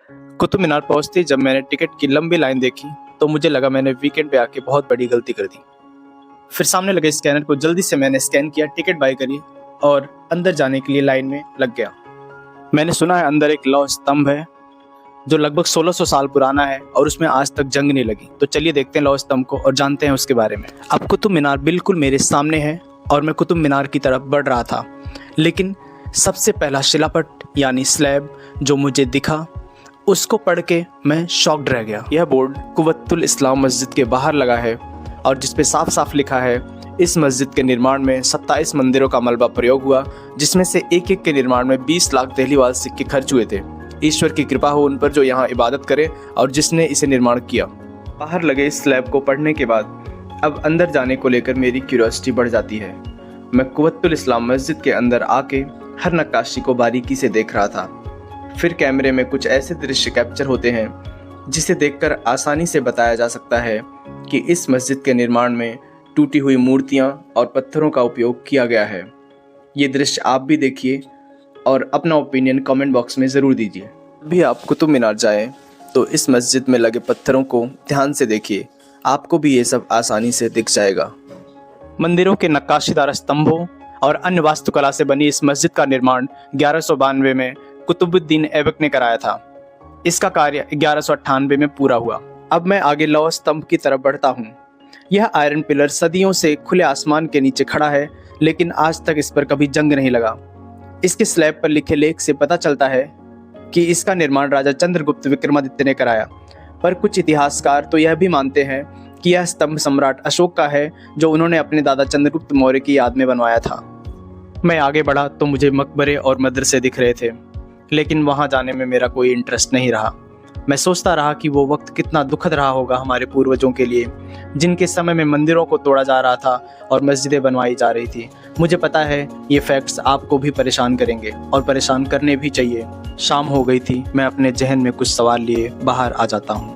कुतुब मीनार पहुंचते ही जब मैंने टिकट की लंबी लाइन देखी तो मुझे लगा मैंने वीकेंड पे आके बहुत बड़ी गलती कर दी। फिर सामने लगे स्कैनर को जल्दी से मैंने स्कैन किया, टिकट बाय करी और अंदर जाने के लिए लाइन में लग गया। मैंने सुना है अंदर एक लौह स्तंभ है जो लगभग 1600 साल पुराना है और उसमें आज तक जंग नहीं लगी। तो चलिए देखते हैं लौह स्तंभ को और जानते हैं उसके बारे में। अब कुतुब मीनार बिल्कुल मेरे सामने है और मैं कुतुब मीनार की तरफ बढ़ रहा था, लेकिन सबसे पहला शिलापट यानी स्लैब जो मुझे दिखा उसको पढ़ के मैं शॉक्ड रह गया। यह बोर्ड कुव्वतुल इस्लाम मस्जिद के बाहर लगा है और जिसपे साफ साफ लिखा है इस मस्जिद के निर्माण में 27 मंदिरों का मलबा प्रयोग हुआ, जिसमें से एक एक के निर्माण में 20 लाख दहलीवाल सिक्के खर्च हुए थे। ईश्वर की कृपा हो उन पर जो यहाँ इबादत करे और जिसने इसे निर्माण किया। बाहर लगे इस स्लैब को पढ़ने के बाद अब अंदर जाने को लेकर मेरी क्यूरियोसिटी बढ़ जाती है। मैं कुव्वतुल इस्लाम मस्जिद के अंदर आके हर नक्काशी को बारीकी से देख रहा था। फिर कैमरे में कुछ ऐसे दृश्य कैप्चर होते हैं जिसे देखकर आसानी से बताया जा सकता है कि इस मस्जिद के निर्माण में टूटी हुई मूर्तियां और पत्थरों का उपयोग किया गया है। ये दृश्य आप भी देखिए और अपना ओपिनियन कमेंट बॉक्स में ज़रूर दीजिए। भी आप कुतुब मीनार जाएं तो इस मस्जिद में लगे पत्थरों को ध्यान से देखिए, आपको भी ये सब आसानी से दिख जाएगा। मंदिरों के नक्काशीदार स्तंभों और अन्य वास्तुकला से बनी इस मस्जिद का निर्माण 1192 में कुतुबुद्दीन ऐबक ने कराया था। इसका कार्य 1198 में पूरा हुआ। अब मैं आगे लौह स्तंभ की तरफ बढ़ता हूँ। यह आयरन पिलर सदियों से खुले आसमान के नीचे खड़ा है, लेकिन आज तक इस पर कभी जंग नहीं लगा। इसके स्लैब पर लिखे लेख से पता चलता है कि इसका निर्माण राजा चंद्रगुप्त विक्रमादित्य ने कराया, पर कुछ इतिहासकार तो यह भी मानते हैं कि यह स्तंभ सम्राट अशोक का है जो उन्होंने अपने दादा चंद्रगुप्त मौर्य की याद में बनवाया था। मैं आगे बढ़ा तो मुझे मकबरे और मदरसे दिख रहे थे, लेकिन वहां जाने में मेरा कोई इंटरेस्ट नहीं रहा। मैं सोचता रहा कि वो वक्त कितना दुखद रहा होगा हमारे पूर्वजों के लिए, जिनके समय में मंदिरों को तोड़ा जा रहा था और मस्जिदें बनवाई जा रही थी। मुझे पता है ये फैक्ट्स आपको भी परेशान करेंगे और परेशान करने भी चाहिए। शाम हो गई थी। मैं अपने जहन में कुछ सवाल लिए बाहर आ जाता हूँ।